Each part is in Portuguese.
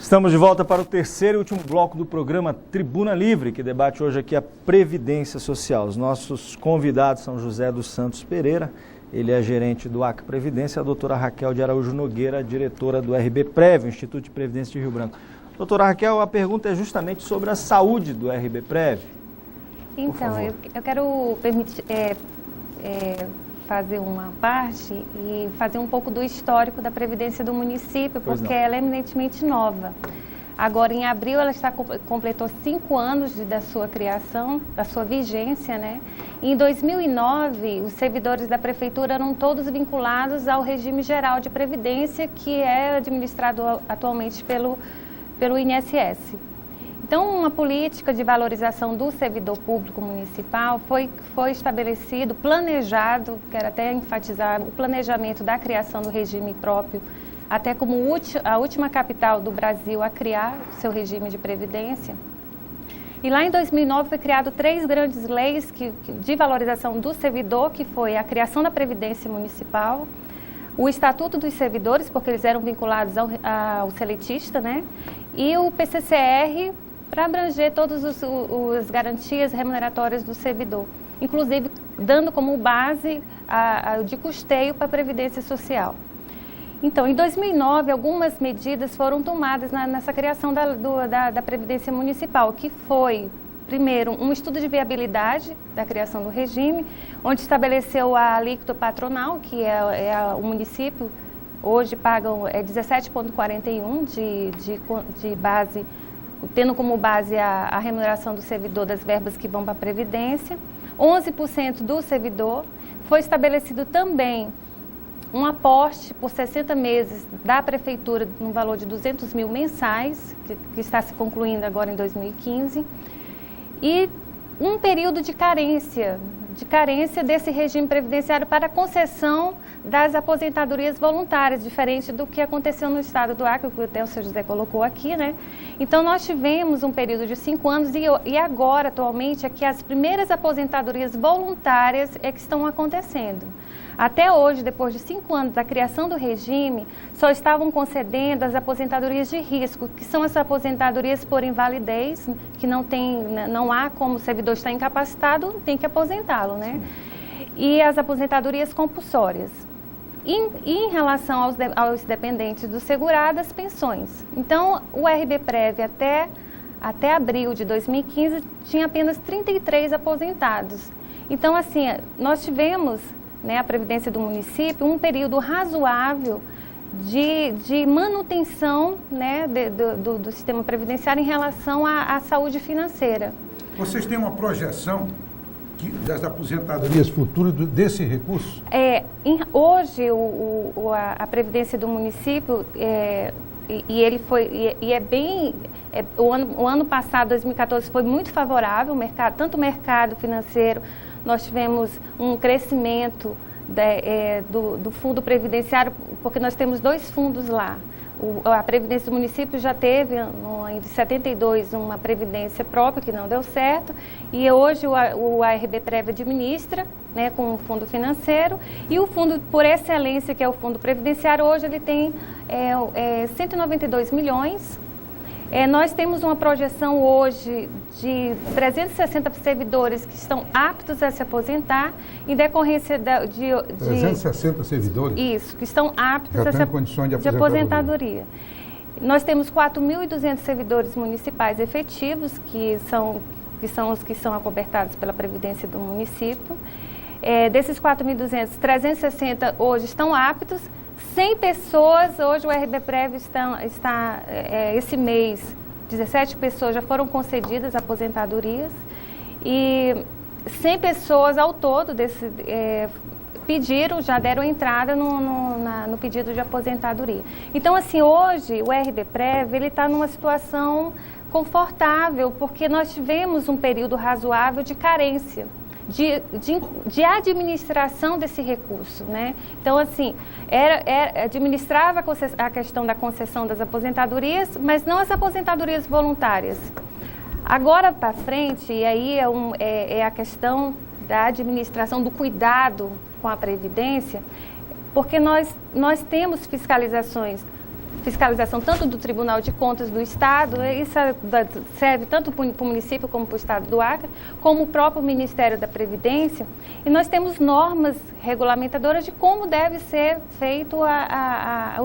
Estamos de volta para o terceiro e último bloco do programa Tribuna Livre, que debate hoje aqui a Previdência Social. Os nossos convidados são José dos Santos Pereira, ele é gerente do Acre Previdência, e a doutora Raquel de Araújo Nogueira, diretora do RBPrev, Instituto de Previdência de Rio Branco. Doutora Raquel, a pergunta é justamente sobre a saúde do RBPrev. Então, eu quero fazer uma parte e fazer um pouco do histórico da Previdência do município, porque ela é eminentemente nova. Agora, em abril, ela completou 5 anos da sua criação, da sua vigência, né? E em 2009, os servidores da prefeitura eram todos vinculados ao regime geral de previdência, que é administrado atualmente pelo INSS. Então, uma política de valorização do servidor público municipal foi estabelecido, planejado, quero até enfatizar o planejamento da criação do regime próprio, até como a última capital do Brasil a criar seu regime de previdência. E lá em 2009 foi criado 3 grandes leis de valorização do servidor, que foi a criação da Previdência Municipal, o Estatuto dos Servidores, porque eles eram vinculados ao seletista, né? E o PCCR, para abranger todas as garantias remuneratórias do servidor, inclusive dando como base de custeio para a Previdência Social. Então, em 2009, algumas medidas foram tomadas nessa criação da Previdência Municipal, que foi, primeiro, um estudo de viabilidade da criação do regime, onde estabeleceu a alíquota patronal, que o município hoje paga 17,41 de base, tendo como base a remuneração do servidor das verbas que vão para a Previdência, 11% do servidor. Foi estabelecido também um aporte por 60 meses da Prefeitura no valor de 200 mil mensais, que está se concluindo agora em 2015, e um período de carência desse regime previdenciário para concessão das aposentadorias voluntárias, diferente do que aconteceu no estado do Acre, que até o senhor José colocou aqui, né? Então, nós tivemos um período de 5 anos e agora, atualmente, é que as primeiras aposentadorias voluntárias é que estão acontecendo. Até hoje, depois de 5 anos da criação do regime, só estavam concedendo as aposentadorias de risco, que são as aposentadorias por invalidez, que não há como o servidor estar incapacitado, tem que aposentá-lo, né? E as aposentadorias compulsórias. E em relação aos dependentes do segurado, as pensões. Então, o RBPrev até abril de 2015 tinha apenas 33 aposentados. Então, assim, nós tivemos, né, a Previdência do município, um período razoável de manutenção, né, do sistema previdenciário em relação à saúde financeira. Vocês têm uma projeção das aposentadorias futuras desse recurso? Hoje, a Previdência do município, o ano passado, 2014, foi muito favorável, tanto o mercado financeiro. Nós tivemos um crescimento do fundo previdenciário, porque nós temos 2 fundos lá. A Previdência do município já teve, em 72, uma previdência própria, que não deu certo, e hoje o RBPrev administra, né, com o fundo financeiro, e o fundo por excelência, que é o fundo previdenciário, hoje ele tem 192 milhões. Nós temos uma projeção hoje de 360 servidores que estão aptos a se aposentar em decorrência de 360 servidores? Isso, que estão aptos já condições de aposentadoria. Nós temos 4.200 servidores municipais efetivos, que são os que são acobertados pela Previdência do município. Desses 4.200, 360 hoje estão aptos. 100 pessoas, hoje o RBPrev está esse mês, 17 pessoas já foram concedidas aposentadorias e 100 pessoas ao todo já deram entrada no pedido de aposentadoria. Então, assim, hoje o RBPrev está numa situação confortável, porque nós tivemos um período razoável de carência. De administração desse recurso, né? Então, assim, administrava a questão da concessão das aposentadorias, mas não as aposentadorias voluntárias. Agora para frente, e aí é a questão da administração, do cuidado com a Previdência, porque nós temos fiscalizações fiscalização tanto do Tribunal de Contas do Estado, isso serve tanto para o município como para o Estado do Acre, como o próprio Ministério da Previdência, e nós temos normas regulamentadoras de como deve ser feito as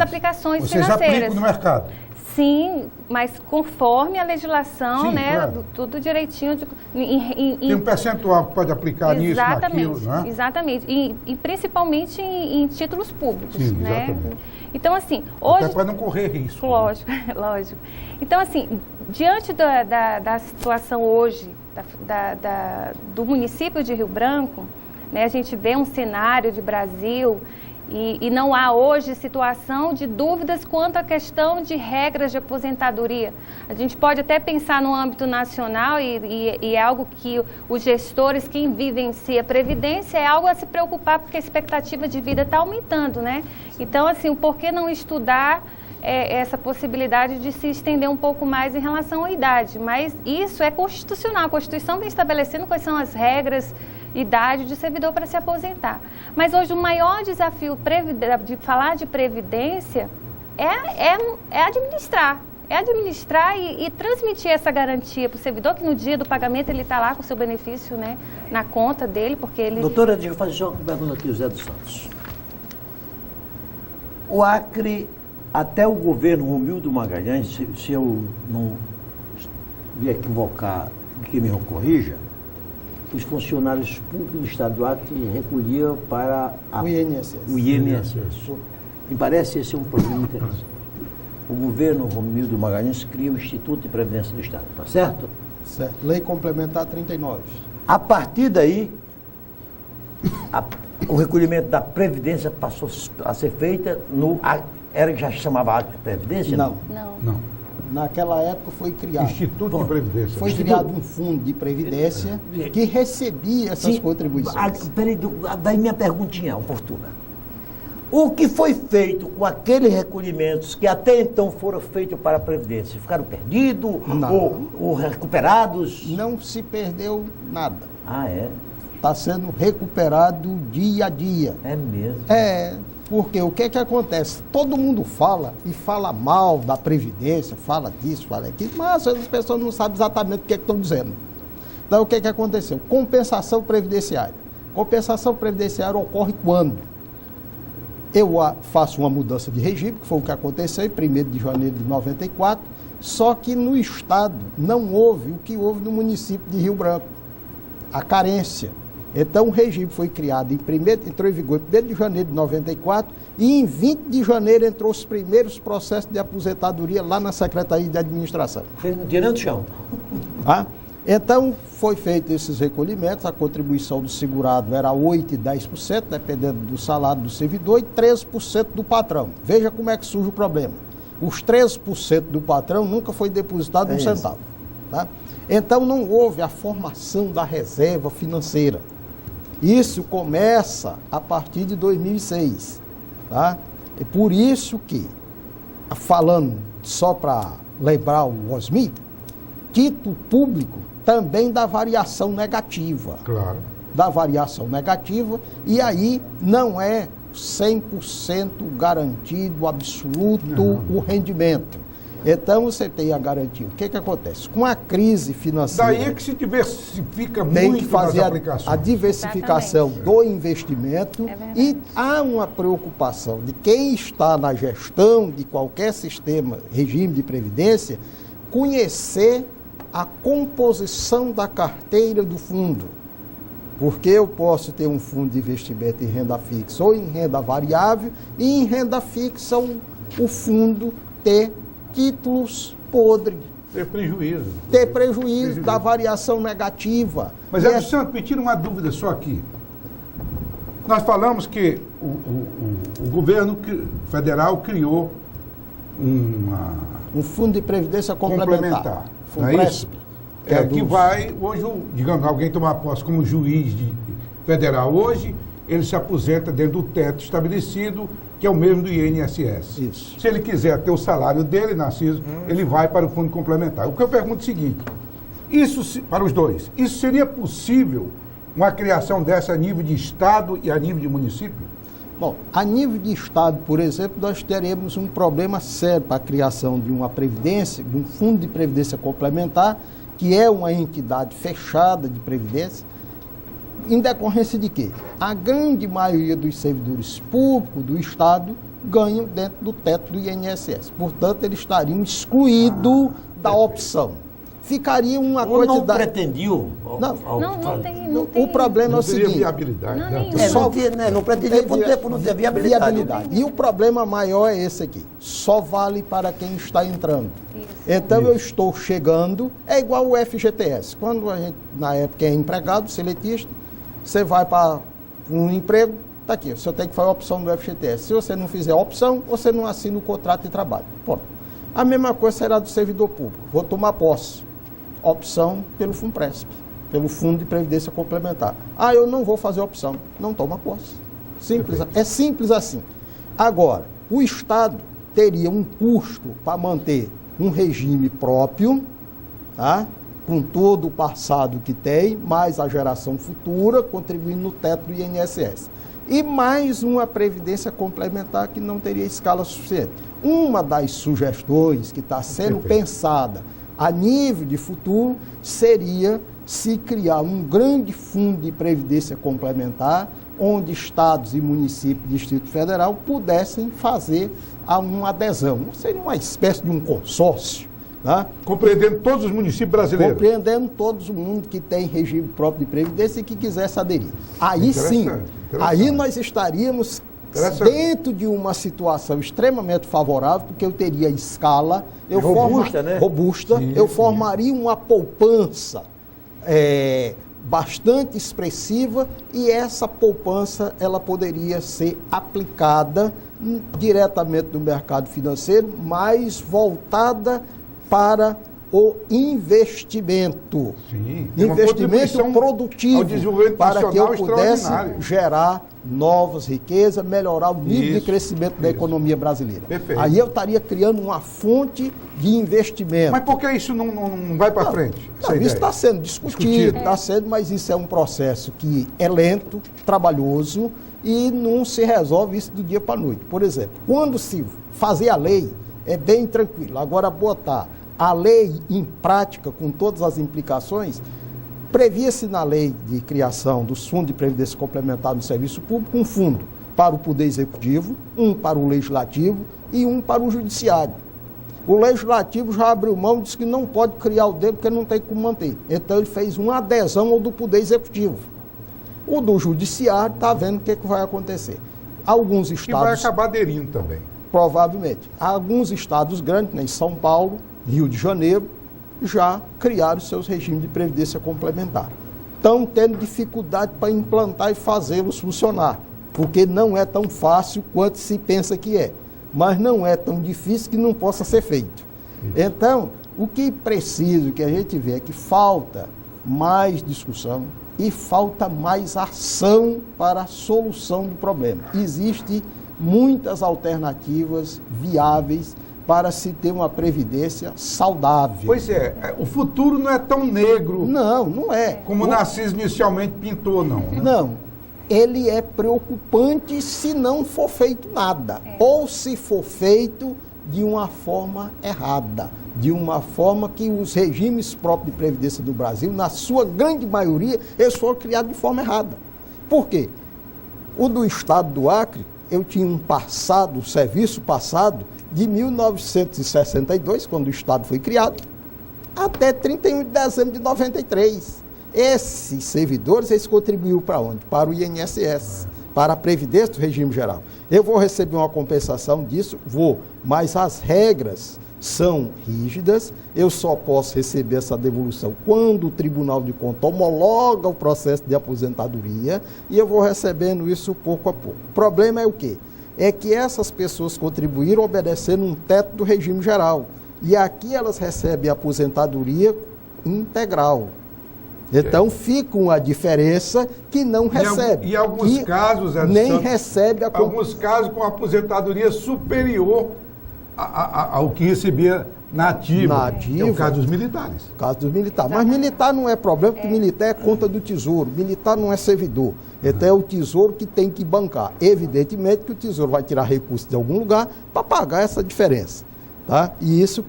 aplicações Vocês financeiras. aplicam no mercado? Sim, mas conforme a legislação, Sim, né, claro. Tudo direitinho. Tem um percentual que pode aplicar nisso, naquilo, não é? Exatamente, e principalmente em títulos públicos. Sim, né? exatamente. Então, assim, hoje... Até para não correr risco. Lógico, lógico. Então, assim, diante da situação hoje do município de Rio Branco, né, a gente vê um cenário de Brasil... E não há hoje situação de dúvidas quanto à questão de regras de aposentadoria. A gente pode até pensar no âmbito nacional e é algo que os gestores, quem vivencia a Previdência, é algo a se preocupar, porque a expectativa de vida está aumentando, né? Então, assim, o porquê não estudar essa possibilidade de se estender um pouco mais em relação à idade? Mas isso é constitucional. A Constituição vem estabelecendo quais são as regras, idade de servidor para se aposentar. Mas hoje o maior desafio de falar de previdência é administrar. É administrar e transmitir essa garantia para o servidor, que no dia do pagamento ele está lá com o seu benefício, né, na conta dele, porque ele... Doutora, deixa eu fazer só uma pergunta aqui, José dos Santos. O Acre, até o governo Romildo Magalhães, se eu não me equivocar, que me corrija, os funcionários públicos do Estado do Acre recolhiam para o INSS. O INSS. Me parece esse um problema interessante. O governo Romildo Magalhães cria o Instituto de Previdência do Estado, tá certo? Certo. Lei Complementar 39. A partir daí, o recolhimento da Previdência passou a ser feita no... Era que já se chamava Acre Previdência? Não. Não. Naquela época foi criado. Instituto de Previdência. Foi criado um fundo de previdência que recebia essas contribuições. Peraí, daí minha perguntinha oportuna. O que foi feito com aqueles recolhimentos que até então foram feitos para a Previdência? Ficaram perdidos ou recuperados? Não se perdeu nada. Ah, é? Está sendo recuperado dia a dia. É mesmo? É, porque o que acontece? Todo mundo fala e fala mal da Previdência, fala disso, fala aquilo, mas as pessoas não sabem exatamente o que estão dizendo. Então, o que aconteceu? Compensação previdenciária. Compensação previdenciária ocorre quando? Eu faço uma mudança de regime, que foi o que aconteceu em 1º de janeiro de 94, só que no Estado não houve o que houve no município de Rio Branco, a carência. Então, o regime foi criado, entrou em vigor em 1º de janeiro de 94 e em 20 de janeiro entrou os primeiros processos de aposentadoria lá na Secretaria de Administração. Tirando o chão. Então, foi feito esses recolhimentos, a contribuição do segurado era 8% e 10%, dependendo do salário do servidor, e 13% do patrão. Veja como é que surge o problema. Os 13% do patrão nunca foi depositado um centavo. Tá? Então, não houve a formação da reserva financeira. Isso começa a partir de 2006. Tá? É por isso que, falando só para lembrar o Osmi, título público também dá variação negativa. Claro. Dá variação negativa e aí não é 100% garantido, absoluto, o rendimento. Então, você tem a garantia. O que acontece? Com a crise financeira... Daí é que se diversifica tem muito que fazer nas aplicações. a diversificação do investimento e há uma preocupação de quem está na gestão de qualquer sistema, regime de previdência, conhecer a composição da carteira do fundo. Porque eu posso ter um fundo de investimento em renda fixa ou em renda variável e em renda fixa o fundo ter títulos podres. Ter prejuízo. Ter prejuízo da variação negativa. Mas, Edson Santos, me tira uma dúvida só aqui. Nós falamos que o governo federal criou um fundo de previdência complementar. Não é isso? Que vai, hoje, digamos, alguém tomar posse como juiz federal hoje, ele se aposenta dentro do teto estabelecido, que é o mesmo do INSS. Isso. Se ele quiser ter o salário dele, Narciso, ele vai para o fundo complementar. O que eu pergunto é o seguinte, para os dois, isso seria possível, uma criação dessa a nível de Estado e a nível de município? Bom, a nível de Estado, por exemplo, nós teremos um problema sério para a criação de uma previdência, de um fundo de previdência complementar, que é uma entidade fechada de previdência, em decorrência de quê? A grande maioria dos servidores públicos do Estado ganham dentro do teto do INSS. Portanto, eles estariam excluídos da opção. Ficaria uma Ou não quantidade... pretendiam? Não tem. O problema é o seguinte... viabilidade. Não, né? nem- Não pretendia por tempo, não tinha viabilidade. E o problema maior é esse aqui. Só vale para quem está entrando. Isso. Então eu estou chegando, é igual o FGTS. Quando a gente, na época, é empregado, seletista, você vai para um emprego, está aqui, você tem que fazer a opção do FGTS. Se você não fizer a opção, você não assina o contrato de trabalho. Pronto. A mesma coisa será do servidor público. Vou tomar posse. Opção pelo FUNPRESP, pelo Fundo de Previdência Complementar. Ah, eu não vou fazer opção. Não toma posse. Simples, é simples assim. Agora, o Estado teria um custo para manter um regime próprio, tá? Com todo o passado que tem, mais a geração futura, contribuindo no teto do INSS. E mais uma previdência complementar que não teria escala suficiente. Uma das sugestões que está sendo pensada a nível de futuro seria se criar um grande fundo de previdência complementar, onde estados e municípios do Distrito Federal pudessem fazer uma adesão. Seria uma espécie de um consórcio, né? Compreendendo todos os municípios brasileiros. Compreendendo todo mundo que tem regime próprio de previdência e que quisesse aderir. Aí sim, aí nós estaríamos dentro de uma situação extremamente favorável, porque eu teria escala, robusta, eu formaria uma poupança bastante expressiva, e essa poupança ela poderia ser aplicada diretamente no mercado financeiro, mas voltada para o investimento. Sim, investimento produtivo, ao desenvolvimento para que eu nacional pudesse extraordinário. gerar novas riquezas, melhorar o nível de crescimento da economia brasileira. Perfeito. Aí eu estaria criando uma fonte de investimento. Mas por que isso não vai para frente? Não, isso está sendo discutido, mas isso é um processo que é lento, trabalhoso, e não se resolve isso do dia para a noite. Por exemplo, quando se fazer a lei, é bem tranquilo. Agora, botar a lei em prática, com todas as implicações, previa-se na lei de criação dos fundos de previdência complementar no serviço público um fundo para o Poder Executivo, um para o Legislativo e um para o Judiciário. O Legislativo já abriu mão, disse que não pode criar o dele porque não tem como manter. Então ele fez uma adesão ao do Poder Executivo. O do Judiciário está vendo o que vai acontecer. Alguns estados... E vai acabar aderindo também. Provavelmente. Alguns estados grandes, né, em São Paulo, Rio de Janeiro, já criaram seus regimes de previdência complementar. Estão tendo dificuldade para implantar e fazê-los funcionar, porque não é tão fácil quanto se pensa que é, mas não é tão difícil que não possa ser feito. Então, o que precisa, o que a gente vê é que falta mais discussão e falta mais ação para a solução do problema. Existem muitas alternativas viáveis para se ter uma previdência saudável. Pois é, o futuro não é tão negro. Não é. Como o Narciso inicialmente pintou, não. Né? Não. Ele é preocupante se não for feito nada. Ou se for feito de uma forma errada. De uma forma que os regimes próprios de previdência do Brasil, na sua grande maioria, eles foram criados de forma errada. Por quê? O do estado do Acre, eu tinha um serviço passado, de 1962, quando o Estado foi criado, até 31 de dezembro de 93. Esses servidores, eles contribuíram para onde? Para o INSS, para a Previdência do Regime Geral. Eu vou receber uma compensação disso? Vou, mas as regras são rígidas, eu só posso receber essa devolução quando o Tribunal de Contas homologa o processo de aposentadoria, e eu vou recebendo isso pouco a pouco. O problema é o quê? É que essas pessoas contribuíram obedecendo um teto do regime geral. E aqui elas recebem a aposentadoria integral. Então fica uma diferença que não recebe. E alguns casos, nem recebe alguns casos com aposentadoria superior ao que recebia Na ativa. Na ativa. É o caso dos militares. Caso dos militares. Mas militar não é problema, porque militar é conta do tesouro. Militar não é servidor. Então é o tesouro que tem que bancar. Evidentemente que o tesouro vai tirar recursos de algum lugar para pagar essa diferença. Tá? E isso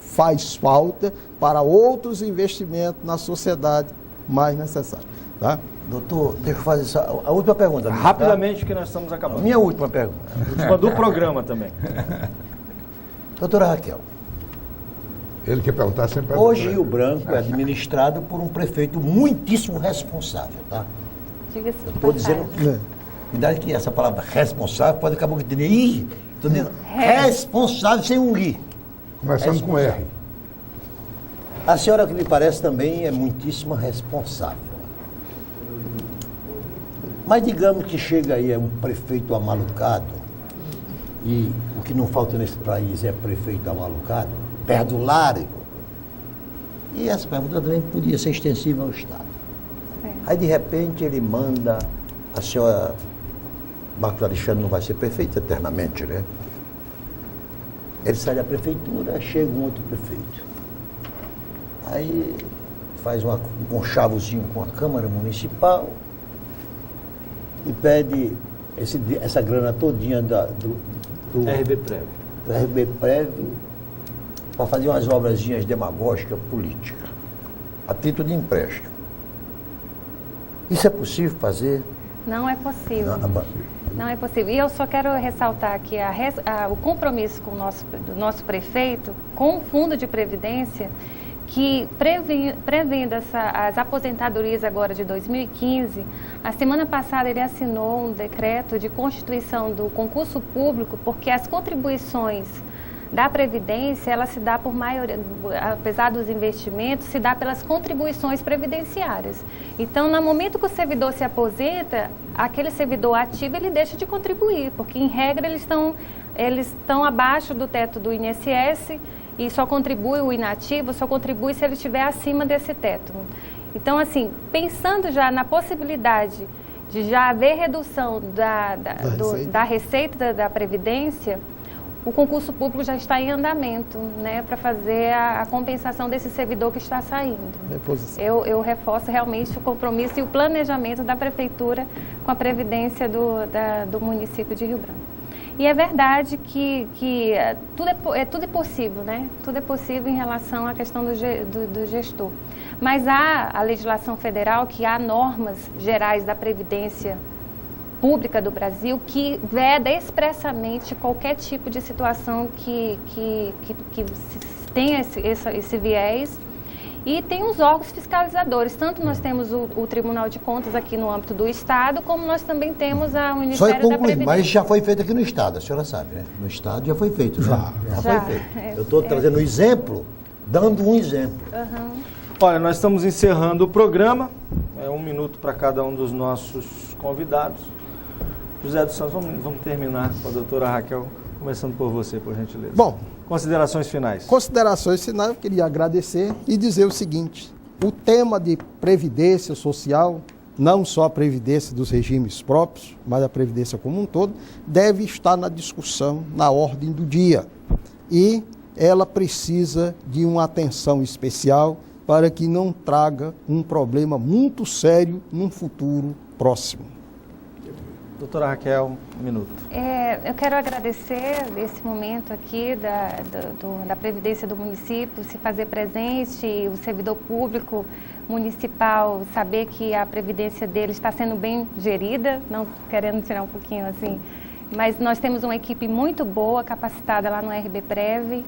faz falta para outros investimentos na sociedade mais necessários. Tá? Doutor, deixa eu fazer a última pergunta. Rapidamente, que nós estamos acabando. Minha última pergunta. Última do programa também. Doutora Raquel, Ele quer perguntar sempre. hoje Rio Branco é administrado por um prefeito muitíssimo responsável, tá? Diga-se Eu de estou dizendo, passagem. cuidado que essa palavra responsável pode acabar com estou dizendo responsável sem um i. Começando com R. A senhora, que me parece, também é muitíssimo responsável. Mas digamos que chega aí um prefeito amalucado, e o que não falta nesse país é prefeito amalucado, perdulário. E essa pergunta também podia ser extensiva ao Estado. Aí, de repente, ele manda, a senhora, Marcos Alexandre não vai ser prefeito eternamente, né? Ele sai da prefeitura, chega um outro prefeito. Aí faz um conchavozinho com a Câmara Municipal e pede essa grana todinha do RB Prev para fazer umas obrazinhas demagógicas políticas, a título de empréstimo. Isso é possível fazer? Não é possível. Não é possível. E eu só quero ressaltar aqui o compromisso do nosso prefeito com o Fundo de Previdência, que prevendo as aposentadorias agora de 2015, a semana passada ele assinou um decreto de constituição do concurso público, porque as contribuições da Previdência, ela se dá por maioria, apesar dos investimentos, se dá pelas contribuições previdenciárias. Então, no momento que o servidor se aposenta, aquele servidor ativo, ele deixa de contribuir, porque, em regra, eles estão abaixo do teto do INSS e só contribui o inativo, só contribui se ele estiver acima desse teto. Então, assim, pensando já na possibilidade de já haver redução da receita da Previdência, o concurso público já está em andamento, né, para fazer a compensação desse servidor que está saindo. Eu reforço realmente o compromisso e o planejamento da Prefeitura com a Previdência do município de Rio Branco. E é verdade que tudo é possível, né? Tudo é possível em relação à questão do gestor. Mas há a legislação federal, que há normas gerais da Previdência Pública do Brasil, que veda expressamente qualquer tipo de situação que tenha esse viés. E tem os órgãos fiscalizadores, tanto nós temos o Tribunal de Contas aqui no âmbito do Estado, como nós também temos o Ministério da Previdência. Mas já foi feito aqui no Estado, a senhora sabe, né? No Estado já foi feito. Já foi feito. Eu estou trazendo um exemplo, dando um exemplo. Olha, nós estamos encerrando o programa, 1 minuto para cada um dos nossos convidados. José dos Santos, vamos terminar com a doutora Raquel, começando por você, por gentileza. Bom, considerações finais. Considerações finais, eu queria agradecer e dizer o seguinte: o tema de previdência social, não só a previdência dos regimes próprios, mas a previdência como um todo, deve estar na discussão, na ordem do dia. E ela precisa de uma atenção especial para que não traga um problema muito sério num futuro próximo. Doutora Raquel, 1 minuto. Eu quero agradecer esse momento aqui da Previdência do município, se fazer presente, o servidor público municipal saber que a Previdência dele está sendo bem gerida, não querendo tirar um pouquinho assim, mas nós temos uma equipe muito boa, capacitada lá no RB Prev,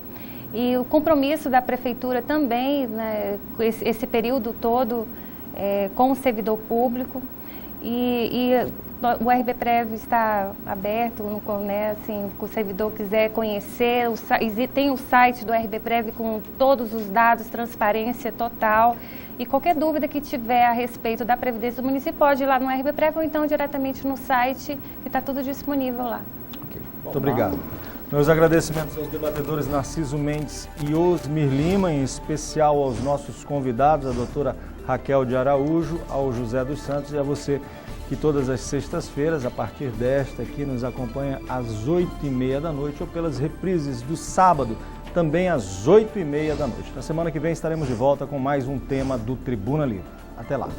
e o compromisso da Prefeitura também, né, esse período todo com o servidor público, e o RB Prev está aberto, né, assim, se o servidor quiser conhecer, tem o site do RB Prev com todos os dados, transparência total, e qualquer dúvida que tiver a respeito da Previdência do município, pode ir lá no RB Prev ou então diretamente no site, que está tudo disponível lá. Okay. Muito obrigado. Meus agradecimentos aos debatedores Narciso Mendes e Osmir Lima, em especial aos nossos convidados, a doutora Raquel de Araújo, ao José dos Santos e a você que todas as sextas-feiras, a partir desta aqui, nos acompanha às 8h30 da noite ou pelas reprises do sábado, também às 8h30 da noite. Na semana que vem estaremos de volta com mais um tema do Tribuna Livre. Até lá.